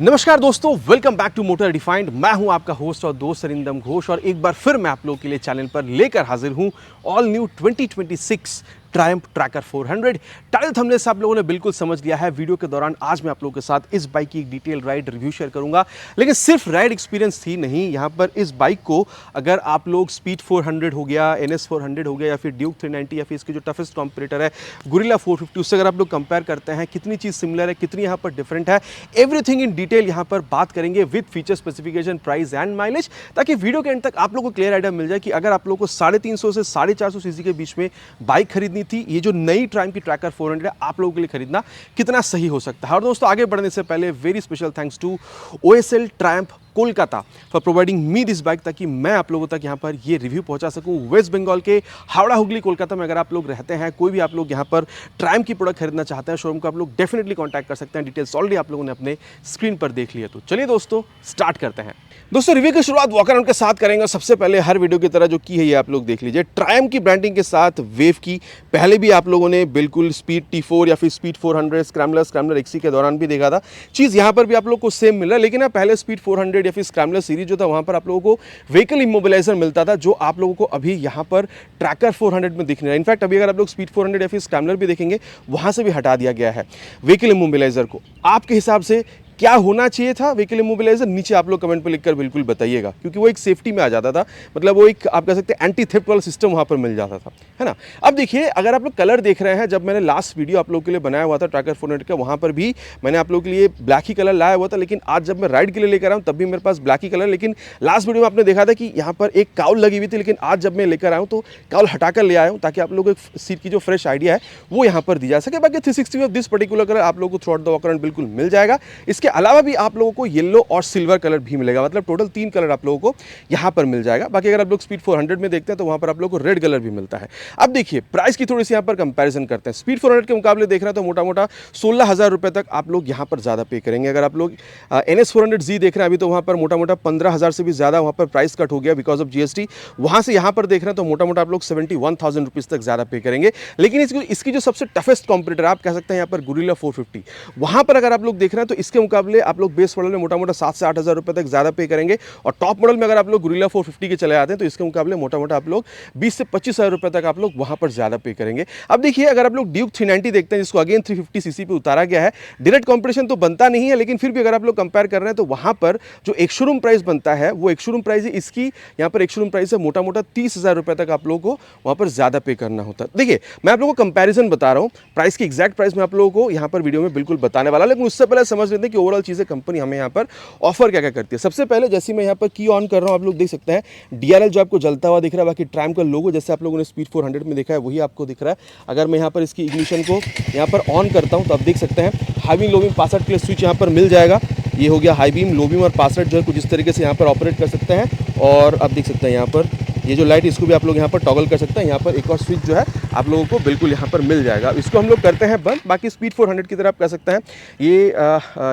नमस्कार दोस्तों, welcome back to Motor Defined. मैं हूं आपका होस्ट और दोस्त सरिंदम घोष और एक बार फिर मैं आप लोगों के लिए चैनल पर लेकर हाजिर हूं all new 2026 Triumph tracker 400। Title thumbnail से आप लोगों ने बिल्कुल समझ लिया है। वीडियो के दौरान आज मैं आप लोगों के साथ इस बाइक की एक डिटेल राइड रिव्यू शेयर करूंगा, लेकिन सिर्फ राइड एक्सपीरियंस ही नहीं। यहां पर इस बाइक को अगर आप लोग स्पीड 400 हो गया, NS 400 हो गया या फिर ड्यूक 390 या फिर इसकी जो टफेस्ट कॉम्पिटिटर है गुरिल्ला 450, उससे अगर आप लोग कंपेयर करते हैं कितनी चीज़ सिमिलर है, कितनी यहाँ पर डिफरेंट है, एवरीथिंग इन डिटेल यहाँ पर बात करेंगे with feature specification, price and mileage, ताकि वीडियो के एंड तक आप लोगों को क्लियर आइडिया मिल जाए कि अगर आप लोगों को 350 से 450 सीसी के बीच में बाइक खरीदनी थी, ये जो नई ट्रायम्फ की ट्रैकर 400 है आप लोगों के लिए खरीदना कितना सही हो सकता है। और दोस्तों आगे बढ़ने से पहले very special thanks to OSL Triumph Kolkata for providing me this bike, ताकि मैं आप लोगों तक यहाँ पर ये रिव्यू पहुंचा सकूं। वेस्ट बंगाल के हावड़ा हुगली कोलकाता में अगर आप लोग रहते हैं, कोई भी आप लोग यहाँ पर ट्रायम्फ की प्रोडक्ट खरीदना चाहते हैं, शोरूम को आप लोग डेफिनेटली कॉन्टैक्ट कर सकते हैं। डिटेल्स ऑलरेडी आप लोगों ने अपने स्क्रीन पर देख लिया। तो चलिए दोस्तों स्टार्ट करते हैं। दोस्तों रिव्यू की शुरुआत वॉक अराउंड के साथ करेंगे। सबसे पहले हर वीडियो की तरह जो की है ये आप लोग देख लीजिए, ट्रायम्फ की ब्रांडिंग के साथ वेव की पहले भी आप लोगों ने बिल्कुल स्पीड T4 या फिर स्पीड 400 स्क्रैम्बलर XC के दौरान भी देखा था। चीज़ यहाँ पर भी आप लोग को सेम मिल रहा है, लेकिन पहले स्पीड 400 या फिर स्क्रैम्बलर सीरीज जो था वहाँ पर आप लोगों को व्हीकल इमोबिलाइजर मिलता था, जो आप लोगों को अभी यहाँ पर ट्रैकर 400 में दिख रहा है। इनफैक्ट अभी अगर आप लोग स्पीड 400 या फिर स्क्रैम्बलर भी देखेंगे, वहाँ से भी हटा दिया गया है व्हीकल इमोबिलाइजर को। आपके हिसाब से क्या होना चाहिए था व्हीकल इमोबिलाइजर, नीचे आप लोग कमेंट पर लिखकर बिल्कुल बताइएगा, क्योंकि वो एक सेफ्टी में आ जाता था, मतलब वो एक आप कह सकते हैं एंटी थेफ्ट वाला सिस्टम वहाँ पर मिल जाता था, है ना। अब देखिए, अगर आप लोग कलर देख रहे हैं, जब मैंने लास्ट वीडियो आप लोगों के लिए बनाया हुआ था ट्रैकर 400 का, वहाँ पर भी मैंने आप लोगों के लिए ब्लैक ही कलर लाया हुआ था, लेकिन आज जब मैं राइड के लिए लेकर आया हूँ तब भी मेरे पास ब्लैक ही कलर। लेकिन लास्ट वीडियो में आपने देखा था कि यहाँ पर एक काउल लगी हुई थी, लेकिन आज जब मैं लेकर आया हूँ तो काउल हटाकर ले आया हूँ, ताकि आप लोगों को सीट की जो फ्रेश आइडिया है वो यहाँ पर दी जा सके। बाकी 360 ऑफ दिस पर्टिकुलर कलर आप लोगों को through out the walk around बिल्कुल मिल जाएगा। इसके अलावा भी आप लोगों को येलो और सिल्वर कलर भी मिलेगा, मतलब टोटल 3 कलर आप लोगों को यहां पर मिल जाएगा। बाकी अगर आप लोग स्पीड 400 में देखते हैं तो वहां पर आप लोगों को रेड कलर भी मिलता है। अब देखिए प्राइस की थोड़ी सी यहां पर कंपैरिजन करते हैं। स्पीड 400 के मुकाबले देख रहे हैं तो मोटा मोटा 16,000 रुपए तक आप लोग यहां पर ज्यादा पे करेंगे। अगर आप लोग NS 400Z देख रहे हैं अभी, तो वहां पर मोटा मोटा 15,000 से भी ज्यादा वहां पर प्राइस कट हो गया बिकॉज ऑफ GST। वहां से यहां पर देख रहे हैं तो मोटा मोटा आप लोग 71,000 रुपीज तक ज्यादा पे करेंगे। लेकिन इसकी जो सबसे टफेस्ट कॉम्पिटिटर आप कह सकते हैं यहाँ पर गुरिल्ला 450, वहां पर अगर आप लोग देख रहे हैं तो इसके मुकाबले आप लोग बेस मॉडल में मोटा मोटा 7 से 8,000 रुपए तक ज्यादा पे करेंगे। और टॉप मॉडल में अगर आप लोग गुरिल्ला 450 के चले आते हैं तो इसके मुकाबले मोटा मोटा आप लोग 20 से 25,000 रुपए तक आप लोग वहां पर ज्यादा पे करेंगे। अब देखिए, अगर आप लोग ड्यूक 390 देखते हैं, जिसको अगेन 350 सीसी पे उतारा गया है, डायरेक्ट कंपटीशन तो बनता नहीं है, लेकिन फिर भी अगर आप लोग कंपेयर कर रहे हैं तो वहां पर जो एक शोरूम प्राइस बनता है वो एक शोरूम प्राइस है, इसकी यहाँ पर एक शोरूम प्राइस है मोटा मोटा 30,000 रुपए तक आप लोगों को वहां पर ज्यादा पे करना होता है। देखिए, मैं आप लोगों को कंपैरिजन बता रहा हूं, प्राइस की एग्जैक्ट प्राइस मैं आप लोगों को यहाँ पर वीडियो में बिल्कुल बताने वाला, लेकिन उससे पहले समझ लेते हैं कि ओवरऑल चीजें कंपनी हमें यहाँ पर ऑफर क्या क्या करती है। सबसे पहले जैसे मैं यहाँ पर की ऑन कर रहा हूँ, आप लोग देख सकते हैं DRL जो आपको जलता हुआ दिख रहा है। बाकी ट्रायम्फ का लोगो जैसे आप लोगों ने स्पीड 400 में देखा है वही आपको दिख रहा है। अगर मैं यहाँ पर इसकी इग्निशन को यहाँ पर ऑन करता हूँ तो आप देख सकते हैं high beam low beam password के लिए स्विच यहाँ पर मिल जाएगा। ये हो गया हाई बीम, लो बीम और पासवर्ड जो है कुछ इस तरीके से यहाँ पर ऑपरेट कर सकते हैं। और आप देख सकते हैं यहाँ पर ये जो लाइट, इसको भी आप लोग यहाँ पर टॉगल कर सकते हैं। यहाँ पर एक और स्विच जो है आप लोगों को बिल्कुल यहाँ पर मिल जाएगा। इसको हम लोग करते हैं बंद। बाकी स्पीड 400 की तरह आप कह सकते हैं ये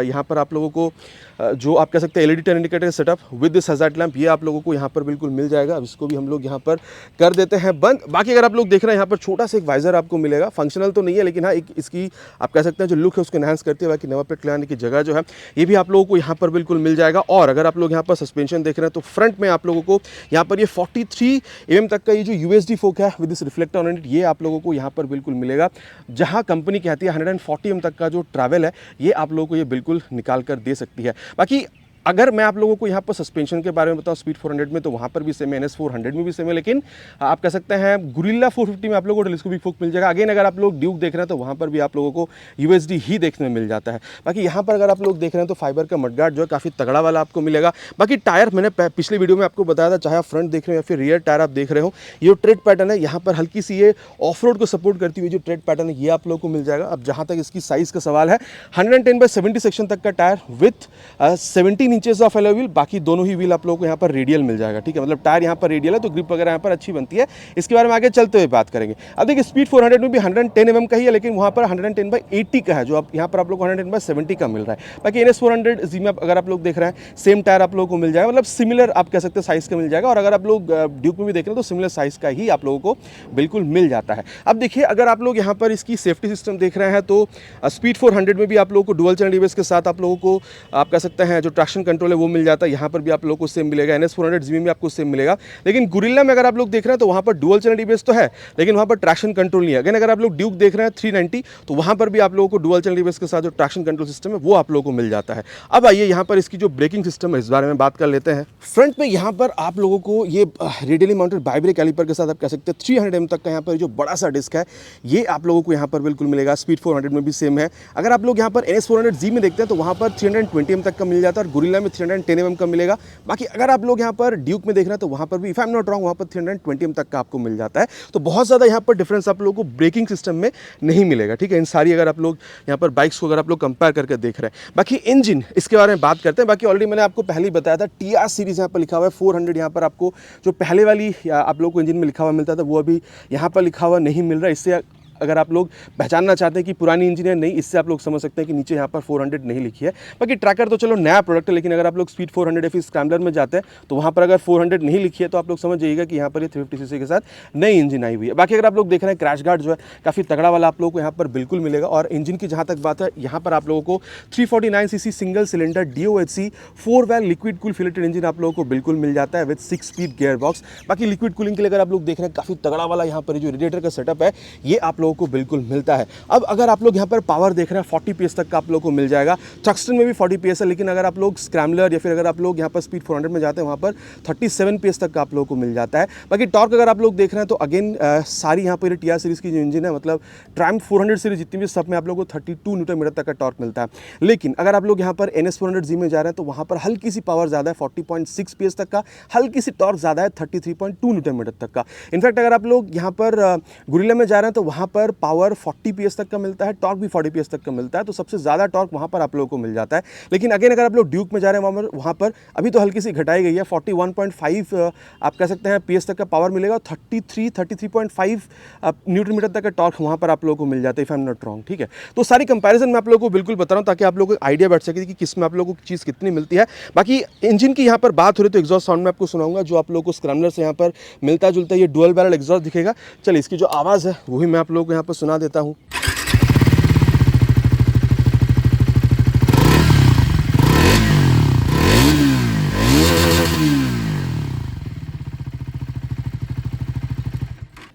यहाँ पर आप लोगों को जो आप कह सकते हैं LED turn indicator setup with this hazard lamp, ये आप लोगों को यहाँ पर बिल्कुल मिल जाएगा। अब इसको भी हम लोग यहाँ पर कर देते हैं बंद। बाकी अगर आप लोग देख रहे हैं यहाँ पर छोटा सा एक वाइजर आपको मिलेगा, फंक्शनल तो नहीं है, लेकिन हाँ एक इसकी आप कह सकते हैं जो लुक है उसको एनहांस करती है। बाकी नंबर प्लेट लगाने की जगह जो है ये भी आप लोगों को यहाँ पर बिल्कुल मिल जाएगा। और अगर आप लोग यहाँ पर सस्पेंशन देख रहे हैं तो फ्रंट में आप लोगों को यहाँ पर ये 43 mm तक का ये जो USD फोक है with this reflector on it, ये आप लोगों को यहाँ पर बिल्कुल मिलेगा। जहाँ कंपनी कहती है 140 mm तक का जो ट्रैवल है ये आप लोगों को ये बिल्कुल निकाल कर दे सकती है। बाकी अगर मैं आप लोगों को यहाँ पर सस्पेंशन के बारे में बताऊँ स्पीड 400 में, तो वहाँ पर भी सेम है, NS 400 में भी सेम है, लेकिन आप कह सकते हैं गुरिल्ला 450 में आप लोगों को टेलीस्कोपिक फोक मिल जाएगा। अगेन अगर आप लोग ड्यूक देख रहे हैं तो वहाँ पर भी आप लोगों को USD ही देखने में मिल जाता है। बाकी यहाँ पर अगर आप लोग देख रहे हैं तो फाइबर का मडगार्ड जो है काफ़ी तगड़ा वाला आपको मिलेगा। बाकी टायर मैंने पिछले वीडियो में आपको बताया था, चाहे आप फ्रंट देख रहे हो या फिर रियर टायर आप देख रहे हो, ये जो ट्रेड पैटर्न है यहाँ पर हल्की सी ये ऑफ रोड को सपोर्ट करती हुई जो ट्रेड पैटर्न है ये आप लोगों को मिल जाएगा। अब जहाँ तक इसकी साइज़ का सवाल है, 110/70 सेक्शन तक का tyre with 17 17 inches of alloy wheel, बाकी दोनों ही व्हील आप लोगों को यहाँ पर रेडियल मिल जाएगा, ठीक है, मतलब टायर यहाँ पर रेडियल है तो ग्रिप वगैरह यहाँ पर अच्छी बनती है। इसके बारे में आगे चलते हुए बात करेंगे। अब देखिए स्पीड 400 में भी 110 mm का ही है, लेकिन वहाँ पर 110/80 का है, जो आप यहाँ पर आप लोग को 110/70 का मिल रहा है। बाकी NS 400Z में अगर आप लोग देख रहे हैं सेम टायर आप लोगों को मिल जाएगा, मतलब सिमिलर आप कह सकते हैं साइज़ का मिल जाएगा। और अगर आप लोग ड्यूक में भी देख रहे हैं तो सिमिलर साइज़ का ही आप लोगों को बिल्कुल मिल जाता है। अब देखिए अगर आप लोग यहाँ पर इसकी सेफ्टी सिस्टम देख रहे हैं तो स्पीड 400 में भी आप लोगों को डुअल चैनल एबीएस के साथ आप लोगों को आप कह सकते हैं जो ट्रैक्शन कंट्रोल है वो मिल जाता है। यहाँ पर भी आप लोगों को सेम मिलेगा, NS 400Z में आपको सेम मिलेगा। लेकिन गुरिल्ला में अगर आप लोग देख रहे हैं तो वहाँ पर डुअल चैनल एबीएस तो है, लेकिन वहाँ पर ट्रैक्शन कंट्रोल नहीं है। अगर आप लोग ड्यूक देख रहे हैं 390 तो वहाँ पर भी आप लोगों को डुअल चैनल एबीएस के साथ जो ट्रैक्शन कंट्रोल सिस्टम है वो आप लोगों को मिल जाता है। अब आइए यहाँ पर इसकी जो ब्रेकिंग सिस्टम है इस बारे में बात कर लेते हैं। फ्रंट में यहाँ पर आप लोगों को ये रेडियली माउंटेड बाइब्रेक कैलिपर के साथ आप कह सकते हैं 300 mm तक का यहाँ पर जो बड़ा सा डिस्क है ये आप लोगों को यहाँ पर बिल्कुल मिलेगा। स्पीड 400 में भी सेम है। अगर आप लोग यहाँ पर NS 400Z में देखते हैं तो वहाँ पर 320 mm तक का मिल जाता है और गुरिल्ला में 310 mm का मिलेगा। बाकी अगर आप लोग यहाँ पर ड्यूक में देख रहे हैं तो वहाँ पर भी if I am not wrong वहाँ पर 320 mm तक का आपको मिल जाता है। तो बहुत ज़्यादा यहाँ पर डिफरेंस आप लोगों को ब्रेकिंग सिस्टम में नहीं मिलेगा, ठीक है, इन सारी अगर आप लोग यहाँ पर बाइक्स को अगर आप लोग कंपेयर करके देख रहे हैं। बाकी इंजन इसके बारे में बात करते हैं। बाकी ऑलरेडी मैंने आपको पहले ही बताया था TR सीरीज यहाँ पर लिखा हुआ है 400, यहाँ पर आपको जो पहले वाली आप लोग को इंजन में लिखा हुआ मिलता था वो अभी यहाँ पर लिखा हुआ नहीं मिल रहा है। इससे अगर आप लोग पहचानना चाहते हैं कि पुरानी इंजन है नहीं, इससे आप लोग समझ सकते हैं कि नीचे यहाँ पर 400 नहीं लिखी है। बाकी ट्रैकर तो चलो नया प्रोडक्ट है, लेकिन अगर आप लोग स्पीड 400 या फिर स्क्रैम्बलर में जाते हैं तो वहाँ पर अगर 400 नहीं लिखी है तो आप लोग समझ जाइएगा कि यहाँ पर ये 350cc के साथ नई इंजन आई हुई है। बाकी अगर आप लोग देख रहे हैं क्रैश गार्ड जो है काफ़ी तगड़ा वाला आप लोगों को यहाँ पर बिल्कुल मिलेगा। और इंजन की जहाँ तक बात है यहाँ पर आप लोगों को 349cc single cylinder DOHC 4-valve liquid cool filleted engine आप लोगों को बिल्कुल मिल जाता है विद 6 स्पीड गियर बॉक्स। बाकी लिक्विड कूलिंग के लिए अगर आप लोग देख रहे हैं काफ़ी तगड़ा वाला यहाँ पर जो रेडिएटर का सेटअप है ये आप लोगों को बिल्कुल मिलता है। अब अगर आप लोग यहाँ पर पावर देख रहे हैं 40 PS तक का आप लोगों को मिल जाएगा। थक्स्टन में भी 40 PS है, लेकिन अगर आप लोग स्क्रैम्बलर या फिर अगर आप लोग यहाँ पर स्पीड 400 में जाते हैं वहाँ पर 37 PS तक का आप लोगों को मिल जाता है। बाकी टॉर्क अगर आप लोग देख रहे हैं तो अगेन सारी यहाँ पर TR सीरीज़ की जो इंजन है मतलब ट्रायम्फ 400 सीरीज जितनी भी सब में आप लोगों को 32 न्यूटन मीटर तक का टॉर्क मिलता है। लेकिन अगर आप लोग यहाँ पर NS 400Z में जा रहे हैं तो वहाँ पर हल्की सी पावर ज़्यादा है 40.6 PS तक का, हल्की सी टॉर्क ज़्यादा है 33.2 न्यूटन मीटर तक का। इनफैक्ट अगर आप लोग यहाँ पर गुरिल्ला में जा रहे हैं तो वहाँ पर पावर 40 PS तक का मिलता है, टॉर्क भी 40 PS तक का मिलता है, तो सबसे ज़्यादा टॉर्क वहाँ पर आप लोगों को मिल जाता है। लेकिन अगेन अगर आप लोग ड्यूक में जा रहे हैं वहाँ पर अभी तो हल्की सी घटाई गई है 41.5 आप कह सकते हैं PS तक का पावर मिलेगा और 33.5 न्यूटन मीटर तक का टॉर्क वहाँ पर आप लोगों को मिल जाता है if I am not wrong, ठीक है। तो सारी कंपैरिजन मैं आप लोगों को बिल्कुल बता रहा हूँ ताकि आप लोगों को आइडिया बैठ सके कि किस में आप लोगों को चीज़ कितनी मिलती है। बाकी इंजन की यहाँ पर बात हो रही तो एग्जॉस्ट साउंड में आपको सुनाऊंगा जो आप लोगों को स्क्रैम्बलर से यहाँ पर मिलता जुलता है, ये डुअल बैरल एग्जॉस्ट दिखेगा। चलिए इसकी जो आवाज़ है वही मैं आप लोगों को यहाँ पर सुना देता हूँ।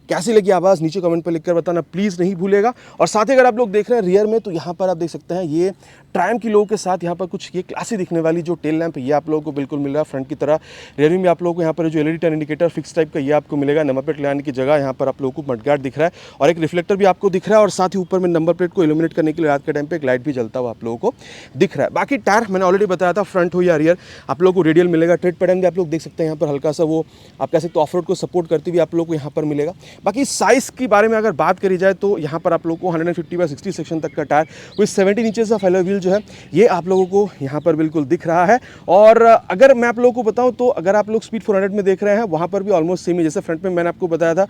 कैसी लगी आवाज़ नीचे कमेंट पर लिखकर बताना प्लीज़ नहीं भूलेगा। और साथ ही अगर आप लोग देख रहे हैं रियर में तो यहाँ पर आप देख सकते हैं ये ट्रायम्फ की लोगों के साथ यहाँ पर कुछ ये क्लासी दिखने वाली जो टेल लैंप है ये आप लोगों को बिल्कुल मिल रहा है फ्रंट की तरह। रियर में आप लोगों को यहाँ पर जो LED turn indicator fix type का ये आपको मिलेगा। नंबर प्लेट लगाने की जगह यहाँ पर आप लोगों को मडगार्ड दिख रहा है और एक रिफ्लेक्टर भी आपको दिख रहा है और साथ ही ऊपर में नंबर प्लेट को इल्यूमिनेट करने के लिए रात के टाइम पर एक लाइट भी जलता हुआ आप लोगों को दिख रहा है। बाकी टायर मैंने ऑलरेडी बताया था फ्रंट हो या रियर आप लोगों को रेडियल मिलेगा। ट्रेड पैटर्न भी आप लोग देख सकते हैं यहाँ पर हल्का सा वो आप कह सकते हो ऑफ रोड को सपोर्ट करते हुए आप लोगों को यहाँ पर मिलेगा। बाकी साइज़ के बारे में अगर बात करी जाए तो यहाँ पर आप लोगों को 150/60 सेक्शन तक का tyre with 17 inches of alloy wheel जो है ये आप लोगों को यहाँ पर बिल्कुल दिख रहा है। और अगर मैं आप लोगों को बताऊँ तो अगर आप लोग स्पीड 400 में देख रहे हैं वहाँ पर भी ऑलमोस्ट सेम ही जैसे फ्रंट में मैंने आपको बताया था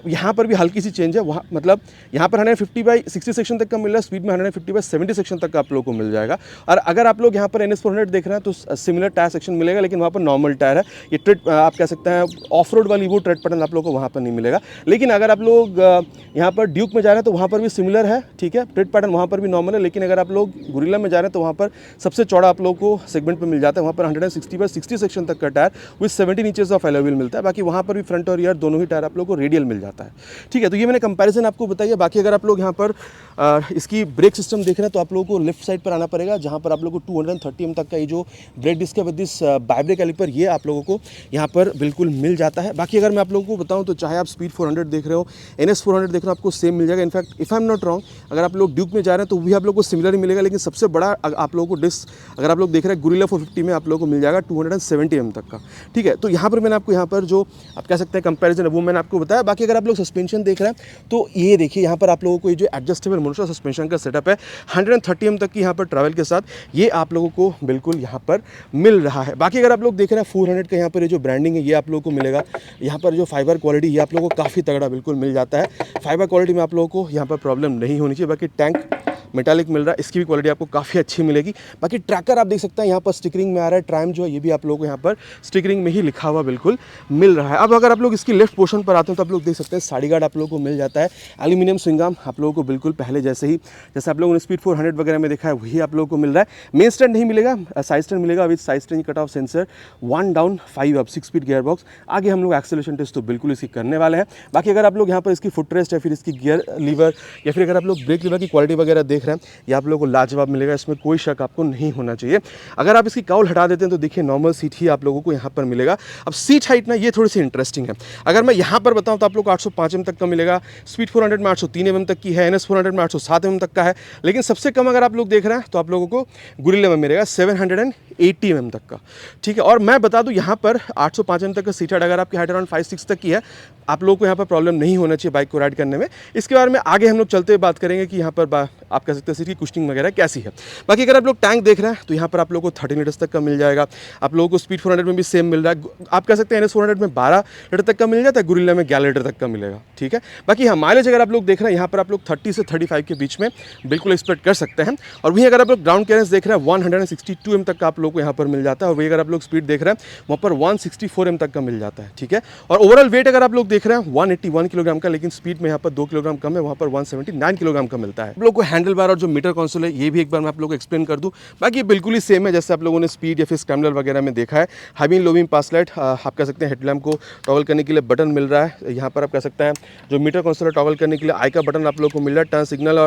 यहाँ पर भी हल्की सी चेंज है। वहाँ मतलब यहाँ पर 150/60 सेक्शन तक का मिल रहा है, स्पीड में 150/70 सेक्शन तक का आप लोगों को मिल जाएगा। और अगर आप लोग यहाँ पर NS 400 देख रहे हैं तो सिमिलर टायर सेक्शन मिलेगा, लेकिन वहाँ पर नॉर्मल टायर है। ये ट्रेड आप कह सकते हैं ऑफ रोड वाली वो ट्रेड पैटर्न आप लोगों को वहाँ पर नहीं मिलेगा। लेकिन अगर आप लोग यहाँ पर ड्यूक में जा रहे हैं तो वहाँ पर भी सिमिलर है, ठीक है, ट्रेड पैटर्न वहाँ पर भी नॉर्मल है। लेकिन अगर आप लोग गुरिल्ला में जा रहे हैं तो वहाँ पर सबसे चौड़ा आप लोगों को सेगमेंट पे मिल जाता है। वहाँ पर 160/60 सेक्शन तक का tyre with 17 inches of alloy wheel मिलता है। बाकी वहाँ पर भी फ्रंट और रियर दोनों ही टायर आप लोगों को रेडियल मिल जाता है, ठीक है। तो ये मैंने कंपैरिजन आपको बताई है। बाकी अगर आप लोग यहाँ पर इसकी ब्रेक सिस्टम देख रहे हैं तो आप लोगों को लेफ्ट साइड पर आना पड़ेगा जहाँ पर आप लोगों को 230 mm तक का ये जो ब्रेक डिस्क है विद दिस बाइब्रेक कैलिपर ये आप लोगों को यहाँ पर बिल्कुल मिल जाता है। बाकी अगर मैं आप लोगों को बताऊँ तो चाहे आप स्पीड 400 400 देख रहे हो, NS 400 देख रहे हो, आपको सेम मिल जाएगा। In fact if I am not wrong, अगर आप लोग ड्यूक में जा रहे हैं तो भी आप लोग को सिमिलर ही मिलेगा, लेकिन सबसे बड़ा आप लोगों को डिस्क अगर आप लोग देख रहे हैं गुरिल्ला 450 में आप लोगों को मिल जाएगा 270 mm तक का। ठीक है, तो यहाँ पर मैंने आपको यहाँ पर जो आप कह सकते हैं कंपैरिजन है वो मैंने आपको बताया। बाकी अगर आप लोग सस्पेंशन देख रहे हैं तो ये देखिए यहाँ पर आप लोगों को ये जो एडजस्टेबल मोनोशॉक सस्पेंशन का सेटअप है 130 mm तक की यहाँ पर ट्रैवल के साथ ये आप लोगों को बिल्कुल यहाँ पर मिल रहा है। बाकी अगर आप लोग देख रहे हैं 400 का यहाँ पर जो ब्रांडिंग है ये आप लोगों को मिलेगा। यहाँ पर जो फाइबर क्वालिटी ये आप लोगों को काफ़ी तगड़ा बिल्कुल मिल जाता है। फाइबर क्वालिटी में आप लोगों को यहाँ पर प्रॉब्लम नहीं होनी चाहिए। बाकी टैंक मेटालिक मिल रहा है, इसकी भी क्वालिटी आपको काफ़ी अच्छी मिलेगी। बाकी ट्रैकर आप देख सकते हैं यहाँ पर स्टिकरिंग में आ रहा है। ट्रायम्फ जो है ये भी आप लोगों को यहाँ पर स्टिकरिंग में ही लिखा हुआ बिल्कुल मिल रहा है। अब अगर आप लोग इसकी लेफ्ट पोर्शन पर आते हैं तो आप लोग देख सकते हैं साड़ी गार्ड आप लोगों को मिल जाता है। एल्यूमिनियम स्विंग आर्म आप लोगों को बिल्कुल पहले जैसे आप लोगों ने स्पीड 400 वगैरह में देखा है वही आप लोगों को मिल रहा है। मेन स्टैंड नहीं मिलेगा, साइड स्टैंड मिलेगा with side stand cut off sensor, 1 down 5 up 6 speed gear box. आगे हम लोग एक्सेलरेशन टेस्ट तो बिल्कुल इसकी करने वाले हैं। बाकी अगर आप लोग यहाँ पर इसकी फुट रेस्ट या फिर इसकी गियर लीवर या फिर अगर आप लोग ब्रेक लीवर की क्वालिटी वगैरह देख रहे हैं ये आप लोग को लाजवाब मिलेगा, इसमें कोई शक आपको नहीं होना चाहिए। अगर आप इसकी काउल हटा देते हैं तो देखिए नॉर्मल सीट ही आप लोगों को यहाँ पर मिलेगा। अब सीट हाइट ना ये थोड़ी सी इंटरेस्टिंग है। अगर मैं यहाँ पर बताऊँ तो आप लोग को 805 mm तक का मिलेगा, स्पीड 400 में 803 mm तक की है, NS 400 में 807 mm तक का है। लेकिन सबसे कम अगर आप लोग देख रहे हैं तो आप लोगों को गुरिल्ला में मिलेगा 780 mm तक का। ठीक है, और मैं बता दूँ यहाँ पर 805 mm तक का सीट हाइट अगर आपकी हाइट अराउंड 5'6" तक की है आप लोगों को यहाँ पर प्रॉब्लम नहीं होना चाहिए बाइक को राइड करने में। इसके बारे में आगे हम लोग चलते हुए बात करेंगे कि यहाँ पर आप कह सकते हैं सीट की कुशनिंग वगैरह कैसी है। बाकी अगर आप लोग टैंक देख रहे हैं तो यहाँ पर आप लोगों को 30 लीटर्स तक का मिल जाएगा। आप लोगों को स्पीड 400 में भी सेम मिल रहा है। आप कह सकते हैं NS 400 में 12 लीटर तक का मिल जाता है, गुरिल्ला में 11 लीटर तक का मिलेगा। ठीक है, बाकी हाँ माइलेज अगर आप लोग देख रहे हैं यहाँ पर आप लोग 30 से 35 के बीच में बिल्कुल एक्सपेक्ट कर सकते हैं। और वहीं अगर आप लोग ग्राउंड क्लियरेंस देख रहे हैं 162 mm तक का आप लोग को यहाँ पर मिल जाता है। और वही अगर आप लोग स्पीड देख रहे हैं वहाँ पर 164 mm तक का मिल जाता है। ठीक है, और ओवरऑल वेट अगर आप लोग देख रहे हैं 181 किलोग्राम का, लेकिन स्पीड में यहाँ पर 2 किलोग्राम कम है, वहाँ पर 179 किलोग्राम का मिलता है। आप लोग को हैंडल बार और जो मीटर कंसोल है ये भी एक बार मैं आप लोग को एक्सप्लेन कर दूं। बाकी बिल्कुल ही सेम है जैसे आप लोगों ने स्पीड या फिर स्क्रैम्बलर वगैरह में देखा है। हाई बीम लो बीम पास लाइट आप कह सकते हैं, हेडलैम्प को टॉगल करने के लिए बटन मिल रहा है। यहाँ पर आप कह सकते हैं जो मीटर कंसोल टॉगल करने के लिए आई का बटन आप लोग को मिल रहा है। टर्न सिग्नल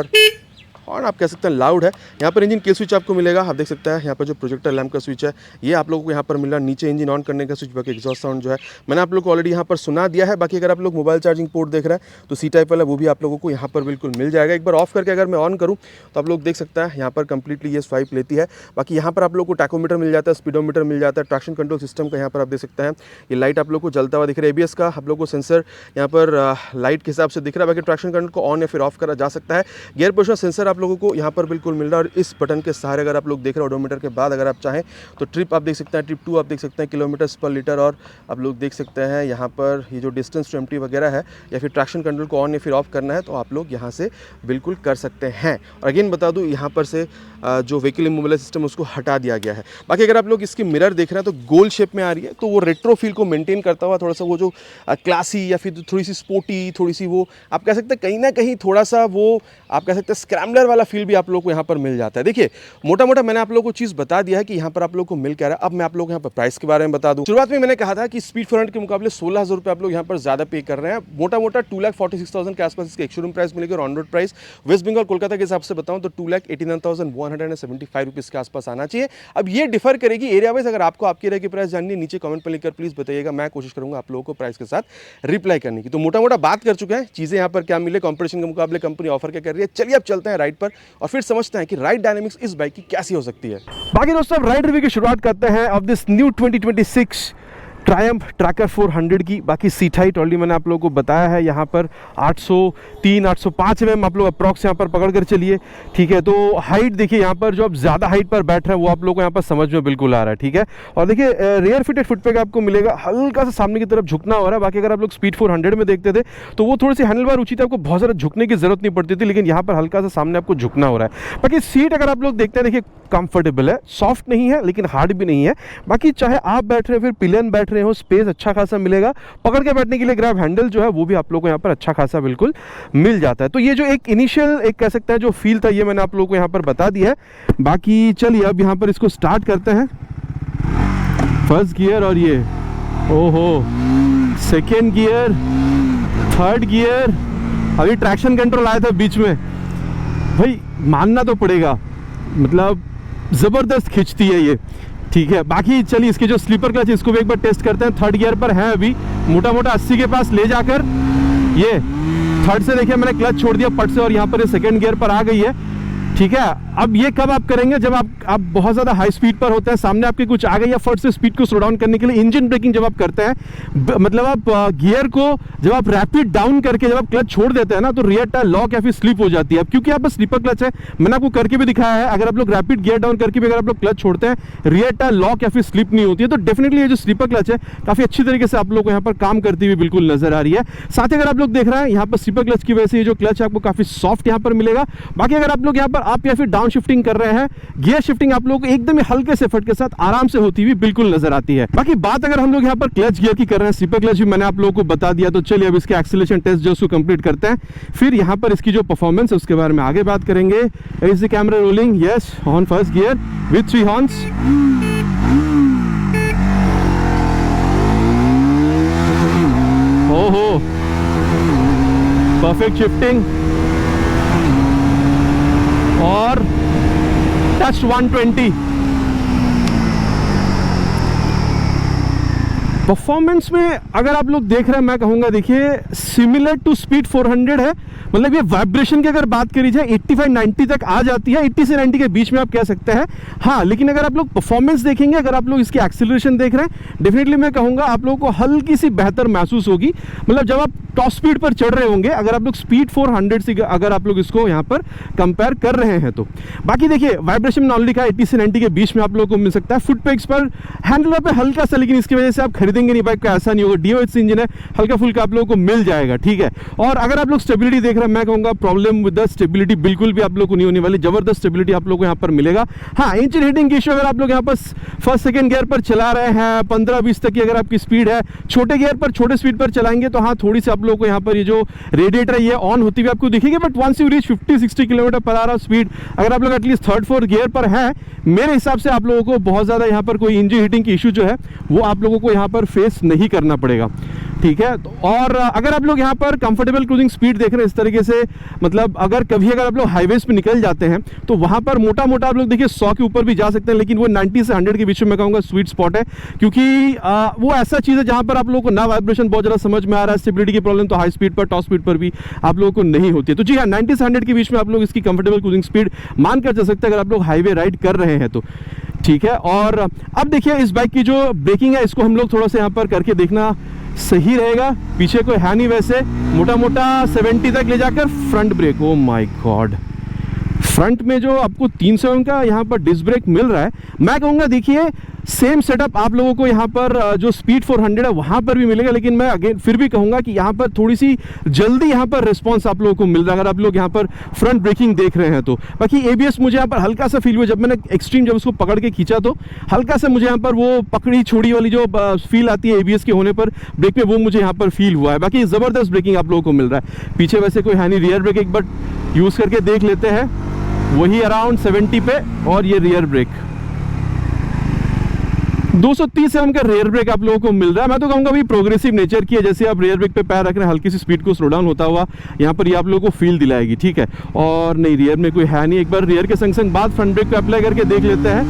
और आप कह सकते हैं लाउड है। यहाँ पर इंजन किल स्विच आपको मिलेगा, आप देख सकते हैं यहाँ पर जो प्रोजेक्टर लैंप का स्विच है ये आप लोगों को यहाँ पर मिल रहा है। नीचे इंजन ऑन करने का स्विच, बाकी एग्जॉस्ट साउंड जो है मैंने आप लोग को ऑलरेडी यहाँ पर सुना दिया है। बाकी अगर आप लोग मोबाइल चार्जिंग पोर्ट देख रहे हैं तो सी टाइप वाला वो भी आप लोगों को यहाँ पर बिल्कुल मिल जाएगा। एक बार ऑफ करके अगर मैं ऑन करूँ तो आप लोग देख सकते हैं यहाँ पर कंप्लीटली ये स्वाइप लेती है। बाकी यहाँ पर आप लोग को टैकोमीटर मिल जाता है, स्पीडोमीटर मिल जाता है, ट्रैक्शन कंट्रोल सिस्टम का यहाँ पर आप देख सकते हैं ये लाइट आप लोग को जलता हुआ दिख रहा है। ABS का आप लोग को सेंसर यहाँ पर लाइट के हिसाब से दिख रहा है। बाकी ट्रैक्शन कंट्रोल को ऑन या फिर ऑफ करा जा सकता है। गियर पोजिशन सेंसर आप लोगों को यहाँ पर बिल्कुल मिल रहा है। और इस बटन के सहारे अगर आप लोग देख रहे हो ओडोमीटर के बाद अगर आप चाहें तो ट्रिप आप देख सकते हैं, ट्रिप 2 आप देख सकते हैं, किलोमीटर्स पर लीटर। और आप लोग देख सकते हैं यहाँ पर ये जो डिस्टेंस टू एम्प्टी वगैरह है या फिर ट्रैक्शन कंट्रोल को ऑन या फिर ऑफ करना है तो आप लोग यहाँ से बिल्कुल कर सकते हैं। और अगेन बता दूँ यहाँ पर से जो व्हीकल इमोबिलाइज सिस्टम उसको हटा दिया गया है। बाकी अगर आप लोग इसकी मिरर देख रहे हैं तो गोल शेप में आ रही है, तो वो रेट्रो फील को मेंटेन करता हुआ थोड़ा सा वो जो क्लासी या फिर थोड़ी सी स्पोर्टी, थोड़ी सी वो आप कह सकते हैं कहीं ना कहीं थोड़ा सा वो आप कह सकते हैं स्क्रैम्बलर वाला फील भी आप लोग को यहाँ पर मिल जाता है। देखिए मोटा मोटा मैंने आप लोगों को चीज़ बता दिया है कि यहाँ पर आप लोग को मिल क्या रहा है। अब मैं आप लोग यहाँ पर प्राइस के बारे में बता दूँ। शुरुआत में मैंने कहा था कि स्पीड 400 के मुकाबले 16,000 रुपये आप लोग यहाँ पर ज़्यादा पे कर रहे हैं। मोटा मोटा 2,46,000 के आसपास इसके एक शोरूम प्राइस मिलेगी और on road price West Bengal Kolkata के हिसाब से बताऊँ तो 2,89,175 रुपीज़ के आसपास आना चाहिए। अब ये डिफर करेगी एरिया वाइज। अगर आपको आपके एरिया की प्राइस जाननी है नीचे कमेंट पर लिखकर प्लीज़ बताइएगा, मैं कोशिश करूँगा आप लोगों को प्राइस के साथ रिप्लाई करने की। तो मोटा मोटा बात कर चुके हैं चीज़ें यहाँ पर क्या मिले, कॉम्पिटिशन के मुकाबले कंपनी ऑफर क्या कर रही है। चलिए अब चलते हैं राइड पर और फिर समझते हैं कि राइड डायनेमिक्स इस बाइक की कैसी हो सकती है। बाकी दोस्तों अब राइड रिव्यू की शुरुआत करते हैं of this new 2026 Triumph tracker 400 की। बाकी सीट हाइट ऑलरेडी मैंने आप लोगों को बताया है, यहाँ पर 803-805 mm आप लोग अप्रॉक्स यहाँ पर पकड़ कर चलिए। ठीक है, तो हाइट देखिए यहाँ पर जो आप ज़्यादा हाइट पर बैठ रहे हैं वो आप लोगों को यहाँ पर समझ में बिल्कुल आ रहा है। ठीक है, और देखिए रेयर फिटेड फुटपैक आपको मिलेगा, हल्का सा सामने की तरफ झुकना हो रहा है। बाकी अगर आप लोग स्पीड 400 में देखते थे तो वो थोड़ी सी हैंडल बार ऊंची थी, आपको बहुत ज़्यादा झुकने की जरूरत नहीं पड़ती थी, लेकिन यहाँ पर हल्का सा सामने आपको झुकना हो रहा है। बाकी सीट अगर आप लोग देखते हैं देखिए कंफर्टेबल है, सॉफ्ट नहीं है लेकिन हार्ड भी नहीं है। बाकी चाहे आप बैठ रहे हो फिर पिलियन बैठ रहे हो, स्पेस अच्छा खासा मिलेगा। पकड़ के बैठने के लिए ग्रैब हैंडल जो है वो भी आप लोगों को यहाँ पर अच्छा खासा बिल्कुल मिल जाता है। तो ये जो एक इनिशियल एक कह सकते हैं जो फील था ये मैंने आप लोगों को यहाँ पर बता दिया है। बाकी चलिए अब यहाँ पर इसको स्टार्ट करते हैं। फर्स्ट गियर और ये ओहो सेकेंड गियर, थर्ड गियर, अभी ट्रैक्शन कंट्रोल आया था बीच में, भाई मानना तो पड़ेगा मतलब ज़बरदस्त खिंचती है ये। ठीक है, बाकी चलिए इसके जो स्लीपर क्लच इसको भी एक बार टेस्ट करते हैं। थर्ड गियर पर है, अभी मोटा मोटा 80 के पास ले जाकर ये थर्ड से देखिए मैंने क्लच छोड़ दिया पट से और यहाँ पर ये सेकंड गियर पर आ गई है, ठीक है। अब ये कब आप करेंगे, जब आप बहुत ज़्यादा हाई स्पीड पर होते हैं, सामने आपके कुछ आ गई या फट से स्पीड को स्लो डाउन करने के लिए इंजन ब्रेकिंग जब आप करते हैं, मतलब आप गियर को जब आप रैपिड डाउन करके जब आप क्लच छोड़ देते हैं ना, तो रियर टायर लॉक या फिर स्लिप हो जाती है। अब क्योंकि यहाँ पर स्लीपर क्लच है, मैंने आपको करके भी दिखाया है, अगर आप लोग रैपिड गियर डाउन करके भी अगर आप लोग क्लच छोड़ते हैं, रियर टायर लॉक या फिर स्लिप नहीं होती है। तो डेफिनेटली ये जो स्लीपर क्लच है काफ़ी अच्छी तरीके से आप लोग को यहाँ पर काम करती हुई बिल्कुल नजर आ रही है। साथ ही अगर आप लोग देख रहे हैं यहाँ पर स्लीपर क्लच की वजह से ये जो क्लच है आपको काफ़ी सॉफ्ट यहाँ पर मिलेगा। बाकी अगर आप लोग यहाँ पर अप या फिर डाउन शिफ्टिंग कर रहे हैं, गियर शिफ्टिंग आप लोगों को एकदम ही हल्के से फट के साथ आराम से होती हुई बिल्कुल नजर आती है। बाकी बात अगर हम लोग यहाँ पर क्लच गियर की कर रहे हैं, स्लीपर क्लच भी मैंने आप लोगों को बता दिया, तो चलिए अब इसके एक्सीलरेशन टेस्ट जो उसको कंप्लीट करते हैं, फिर यहाँ पर इसकी जो परफॉर्मेंस है उसके बारे में आगे बात करेंगे। Is the camera rolling? Yes, on first gear with 3 horns. ओहो, परफेक्ट शिफ्टिंग और टच 120। परफॉर्मेंस में अगर आप लोग देख रहे हैं, मैं कहूंगा देखिए सिमिलर टू स्पीड 400 है। मतलब ये वाइब्रेशन की अगर बात करी जाए 85-90 तक आ जाती है, 80 से 90 के बीच में आप कह सकते हैं। हाँ, लेकिन अगर आप लोग परफॉर्मेंस देखेंगे, अगर आप लोग इसकी एक्सीलरेशन देख रहे हैं, डेफिनेटली मैं कहूंगा आप लोगों को हल्की सी बेहतर महसूस होगी। मतलब जब आप टॉप स्पीड पर चढ़ रहे होंगे, अगर आप लोग स्पीड 400 से अगर आप लोग इसको यहाँ पर कंपेयर कर रहे हैं तो। बाकी देखिए वाइब्रेशन में ऑलरेडी कहा 80 से 90 के बीच में आप लोगों को मिल सकता है। फुट पेक्स पर हैंडल पे हल्का सा, लेकिन इसकी वजह से आप खरीदेंगे नहीं बाइक को, ऐसा नहीं होगा। DOHC इंजन है, हल्का फुल्का आप लोगों को मिल जाएगा, ठीक है। और अगर आप लोग स्टेबिलिटी देख रहे हैं, मैं कहूँगा प्रॉब्लम विद द स्टेबिलिटी बिल्कुल भी आप लोग को नहीं होने वाली, जबरदस्त स्टेबिलिटी आप लोग को यहाँ पर मिलेगा। हाँ, इंजन हीटिंग की इशू अगर आप लोग यहाँ पर फर्स्ट सेकंड गियर पर चला रहे हैं, 15-20 तक की अगर आपकी स्पीड है, छोटे गियर पर छोटे स्पीड पर चलाएंगे तो हाँ थोड़ी सी आप लोग को यहाँ पर ये जो रेडिएटर ये ऑन होती हुई आपको दिखेगी। But once you reach 50-60 kilometre per hour speed, अगर आप लोग एटलीस्ट 3rd-4th गियर पर हैं, मेरे हिसाब से आप लोगों को बहुत ज़्यादा यहाँ पर कोई इंजन हीटिंग की इशू जो है वो आप लोगों को यहाँ पर फेस नहीं करना पड़ेगा, ठीक है। और अगर आप लोग यहाँ पर कंफर्टेबल क्रूजिंग स्पीड देख रहे हैं इस तरीके से, मतलब अगर कभी अगर आप लोग हाईवेज पे निकल जाते हैं तो वहाँ पर मोटा मोटा आप लोग देखिए 100 के ऊपर भी जा सकते हैं, लेकिन वो 90 से 100 के बीच में मैं कहूँगा स्वीट स्पॉट है। क्योंकि वो ऐसा चीज़ है जहाँ पर आप लोगों को ना वाइब्रेशन बहुत ज़्यादा समझ में आ रहा है, स्टेबिलिटी की प्रॉब्लम तो हाई स्पीड पर, टॉप स्पीड पर भी आप लोगों को नहीं होती है। तो जी हाँ, 90 से 100 के बीच में आप लोग इसकी कंफर्टेबल क्रूजिंग स्पीड मान कर चल सकते हैं अगर आप लोग हाईवे राइड कर रहे हैं तो, ठीक है। और अब देखिए इस बाइक की जो ब्रेकिंग है इसको हम लोग थोड़ा सा यहाँ पर करके देखना सही रहेगा। पीछे कोई है नहीं वैसे, मोटा मोटा 70 तक ले जाकर front brake, oh my God, front में जो आपको 300 mm का यहाँ पर डिस्क ब्रेक मिल रहा है, मैं कहूँगा देखिए सेम सेटअप आप लोगों को यहाँ पर जो स्पीड 400 है वहाँ पर भी मिलेगा, लेकिन मैं अगेन फिर भी कहूँगा कि यहाँ पर थोड़ी सी जल्दी यहाँ पर रिस्पांस आप लोगों को मिल रहा है अगर आप लोग यहाँ पर फ्रंट ब्रेकिंग देख रहे हैं तो। बाकी ABS मुझे यहाँ पर हल्का सा फील हुआ, जब मैंने एक्सट्रीम जब उसको पकड़ के खींचा तो हल्का सा मुझे यहाँ पर वो पकड़ी छोड़ी वाली जो फील आती है ABS के होने पर ब्रेक में, वो मुझे यहाँ पर फील हुआ है। बाकी ज़बरदस्त ब्रेकिंग आप लोगों को मिल रहा है। पीछे वैसे कोई है नहीं, रियर ब्रेक एक बार यूज़ करके देख लेते हैं, वही अराउंड 70 पे, और ये रियर ब्रेक 230 mm का रियर ब्रेक आप लोगों को मिल रहा है। मैं तो कहूँगा भी प्रोग्रेसिव नेचर की है, जैसे आप रियर ब्रेक पे पैर रख रहे हैं हल्की सी स्पीड को स्लो डाउन होता हुआ यहाँ पर ये आप लोगों को फील दिलाएगी, ठीक है। और नहीं, रियर में कोई है नहीं, एक बार रियर के संग संग बाद फ्रंट ब्रेक पे अप्लाई करके देख लेते हैं।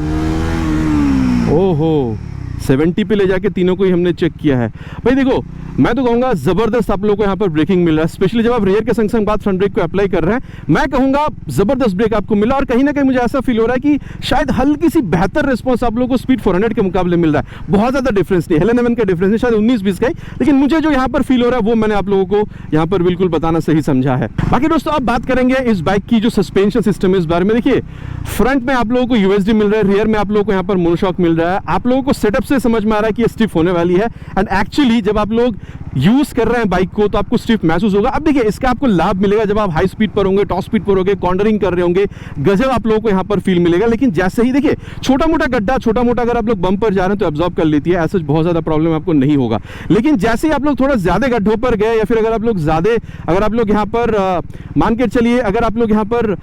ओहो, 70 पे ले जाके तीनों को ही हमने चेक किया है। भाई देखो, मैं तो कहूँगा ज़बरदस्त आप लोगों को यहाँ पर ब्रेकिंग मिल रहा है, स्पेशली जब आप रियर के संग संग बाद फ्रंट ब्रेक को अप्लाई कर रहे हैं, मैं कहूँगा ज़बरदस्त ब्रेक आपको मिला। और कहीं ना कहीं मुझे ऐसा फील हो रहा है कि शायद हल्की सी बेहतर रिस्पॉन्स आप लोगों को स्पीड 400 के मुकाबले मिल रहा है। बहुत ज़्यादा डिफरेंस नहीं, हेलन एवन का डिफरेंस नहीं, शायद 19-20 का ही, लेकिन मुझे जो यहाँ पर फील हो रहा है वो मैंने आप लोगों को यहाँ पर बिल्कुल बताना सही समझा है। बाकी दोस्तों अब बात करेंगे इस बाइक की जो सस्पेंशन सिस्टम है इस बारे में। देखिए फ्रंट में आप लोगों को USD मिल रहा है, रियर में आप लोगों को यहाँ पर मोनोशॉक मिल रहा है। आप लोगों को सेटअप से समझ में आ रहा है कि ये स्टिफ होने वाली है, एंड एक्चुअली जब आप लोग यूज कर रहे हैं बाइक को तो आपको स्टिफ महसूस होगा। अब देखिए इसका आपको लाभ मिलेगा जब आप हाई स्पीड पर होंगे, टॉप स्पीड पर होंगे, कॉर्नरिंग कर रहे होंगे, गजब आप लोगों को यहाँ पर फील मिलेगा। लेकिन जैसे ही देखिए छोटा मोटा गड्ढा, छोटा मोटा अगर आप लोग बम पर जा रहे हैं तो एब्जॉर्ब कर लेती है, ऐसा बहुत ज्यादा प्रॉब्लम आपको नहीं होगा। लेकिन जैसे ही आप लोग थोड़ा ज्यादा गड्ढों पर गए, या फिर अगर आप लोग यहाँ पर मान के चलिए अगर आप लोग यहाँ पर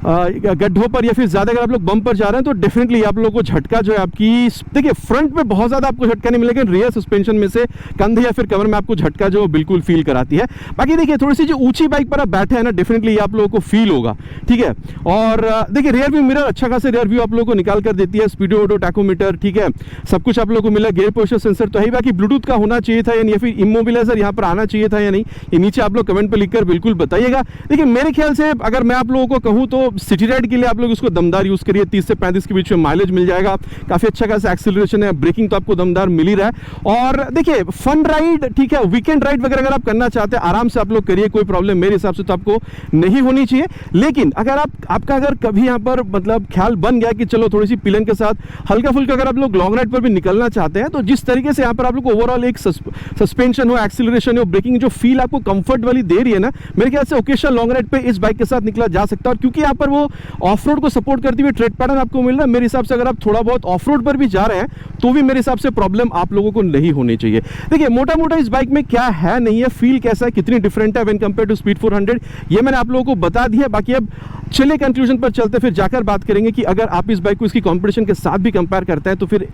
गड्ढों पर या फिर ज़्यादा अगर आप लोग बम पर जा रहे हैं तो डेफिनेटली आप लोगों को झटका जो है आपकी, देखिए फ्रंट में बहुत ज़्यादा आपको झटका नहीं मिलेगा, रियर सस्पेंशन में से कंधे या फिर कमर में आपको झटका जो बिल्कुल फील कराती है। बाकी देखिए थोड़ी सी जो ऊंची बाइक पर आप बैठे हैं ना, डेफिनेटली आप लोगों को फील होगा, ठीक है। और देखिए रियर व्यू मिरर अच्छा खासा रियर व्यू आप लोगों को निकाल कर देती है, स्पीडोमीटर, टैकोमीटर, ठीक है, सब कुछ आप लोगों को मिला। गियर पोस्चर सेंसर तो है ही, बाकी ब्लूटूथ का होना चाहिए था या फिर इमोबिलाइजर यहाँ पर आना चाहिए था या नहीं, ये नीचे आप लोग कमेंट पर लिखकर बिल्कुल बताइएगा। देखिए मेरे ख्याल से अगर मैं आप लोगों को कहूँ तो सिटी राइड के लिए आप लोग इसको दमदार यूज करिए, 30 से 35 के बीच में माइलेज मिल जाएगा, काफी अच्छा खासा एक्सीलरेशन है, ब्रेकिंग तो आपको दमदार मिल ही रहा है। और देखिए फन राइड, ठीक है, वीकेंड राइड वगैरह अगर आप करना चाहते हैं आराम से आप लोग करिए, कोई प्रॉब्लम मेरे हिसाब से तो आपको नहीं होनी चाहिए। लेकिन अगर आपका अगर कभी यहाँ पर मतलब ख्याल बन गया कि चलो थोड़ी सी पिलन के साथ हल्का फुल्का अगर आप लोग लॉन्ग राइड पर भी निकलना चाहते हैं, तो जिस तरीके से यहाँ पर आप लोग ओवरऑल एक सस्पेंशन हो, एक्सीलरेशन हो, ब्रेकिंग जो फील आपको कंफर्ट वाली दे रही है ना, मेरे ख्याल से ओकेशनल लॉन्ग राइड पे इस बाइक के साथ निकला जा सकता है। और क्योंकि यहाँ पर वो ऑफ रोड को सपोर्ट करती हुई ट्रेड पैटर्न आपको मिल रहा है, मेरे हिसाब से अगर आप थोड़ा बहुत ऑफ रोड पर भी जा रहे हैं तो भी मेरे हिसाब से प्रॉब्लम आप लोगों को नहीं होनी चाहिए। देखिए मोटा मोटा इस बाइक में क्या है नहीं है, फील कैसा है, कितनी डिफरेंट है व्हेन कंपेयर टू स्पीड 400, ये मैंने आप लोगों को बता दिया। बाकी अब चलिए कंक्लूजन पर चलते, फिर जाकर बात करेंगे कि अगर आप इस बाइक को इसकी कंपटीशन के साथ भी कंपेयर करते हैं तो फिर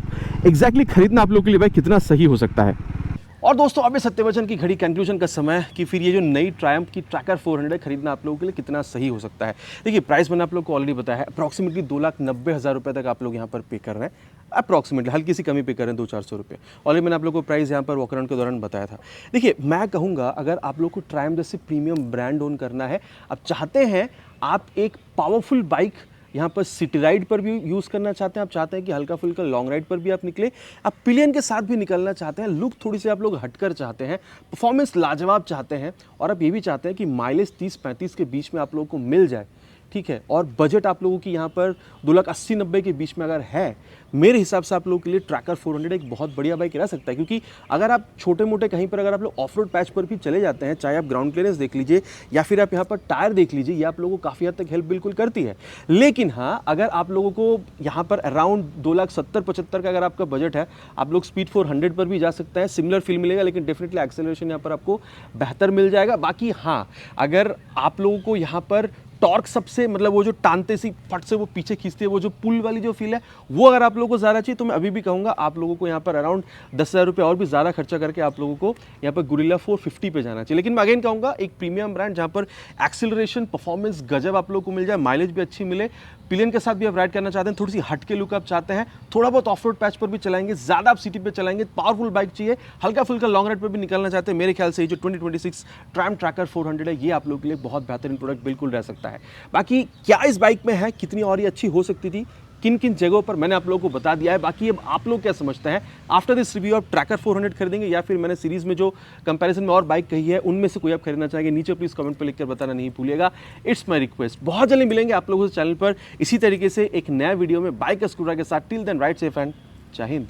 एग्जैक्टली खरीदना आप लोगों के लिए बाइक कितना सही हो सकता है। और दोस्तों अब सत्यवचन की घड़ी कंक्लूजन का समय कि फिर ये जो नई ट्रायम्फ की ट्रैकर 400 खरीदना आप लोगों के लिए कितना सही हो सकता है। देखिए प्राइस मैंने आप लोगों को ऑलरेडी बताया है, अप्रॉक्सीमेटली 2,90,000 रुपये तक आप लोग यहाँ पर पे कर रहे हैं, अप्रॉक्सीमेटली हल्की सी कमी पे कर रहे हैं 200-400 रुपये। ऑलरेडी मैंने आप लोगों को प्राइस यहाँ पर वॉक अराउंड के दौरान बताया था। देखिए मैं कहूँगा अगर आप लोग को ट्रायम्फ जैसे प्रीमियम ब्रांड ओन करना है, आप चाहते हैं आप एक पावरफुल बाइक यहाँ पर सिटी राइड पर भी यूज़ करना चाहते हैं, आप चाहते हैं कि हल्का फुल्का लॉन्ग राइड पर भी आप निकले, आप पिलियन के साथ भी निकलना चाहते हैं, लुक थोड़ी सी आप लोग हटकर चाहते हैं, परफॉर्मेंस लाजवाब चाहते हैं, और आप ये भी चाहते हैं कि माइलेज 30-35 के बीच में आप लोगों को मिल जाए, ठीक है, और बजट आप लोगों की यहाँ पर 2,80,90 के बीच में अगर है, मेरे हिसाब से आप लोगों के लिए ट्रैकर 400 एक बहुत बढ़िया बाइक रह सकता है। क्योंकि अगर आप छोटे मोटे कहीं पर अगर आप लोग ऑफ रोड पैच पर भी चले जाते हैं, चाहे आप ग्राउंड क्लियरेंस देख लीजिए या फिर आप यहाँ पर टायर देख लीजिए, ये आप लोगों को काफ़ी हद तक हेल्प बिल्कुल करती है। लेकिन हाँ, अगर आप लोगों को यहाँ पर अराउंड 2,70,75 का अगर आपका बजट है, आप लोग स्पीड 400 पर भी जा सकते हैं, सिमिलर फील मिलेगा, लेकिन डेफिनेटली एक्सेलरेशन यहाँ पर आपको बेहतर मिल जाएगा। बाकी हाँ, अगर आप लोगों को यहाँ पर टॉर्क सबसे मतलब वो जो टानते सी फट से वो पीछे खींचती है, वो जो पुल वाली जो फील है, वो अगर आप लोगों को ज़्यादा चाहिए तो मैं अभी भी कहूँगा आप लोगों को यहाँ पर अराउंड 10,000 रुपये और भी ज़्यादा खर्चा करके आप लोगों को यहाँ पर गुरिल्ला 450 पे जाना चाहिए। लेकिन मैं अगेन कहूँगा एक प्रीमियम ब्रांड जहाँ पर एक्सीलरेशन परफॉर्मेंस गजब आप लोगों को मिल जाए, माइलेज भी अच्छी मिले, पिलियन के साथ भी आप राइड करना चाहते हैं, थोड़ी सी हट के लुक आप चाहते हैं, थोड़ा बहुत ऑफ रोड पैच पर भी चलाएंगे, ज़्यादा आप सिटी पे चलाएंगे, पावरफुल बाइक चाहिए, हल्का फुल्का लॉन्ग राइड पर भी निकलना चाहते हैं, मेरे ख्याल से ये जो 2026 ट्रायम्फ ट्रैकर 400 है, ये आप लोगों के लिए बहुत बेहतरीन प्रोडक्ट बिल्कुल रह सकता है। बाकी क्या इस बाइक में है, कितनी और ये अच्छी हो सकती थी, किन किन जगहों पर मैंने आप लोगों को बता दिया है। बाकी अब आप लोग क्या समझते हैं, आफ्टर दिस रिव्यू आप ट्रैकर 400 खरीदेंगे या फिर मैंने सीरीज में जो कंपैरिजन में और बाइक कही है उनमें से कोई आप खरीदना चाहेंगे, नीचे प्लीज कमेंट पर लिखकर बताना नहीं भूलिएगा। It's my request. बहुत जल्दी मिलेंगे आप लोगों से चैनल पर इसी तरीके से एक नया वीडियो में बाइक का स्कूटर के साथ। Till then ride safe and Jai Hind.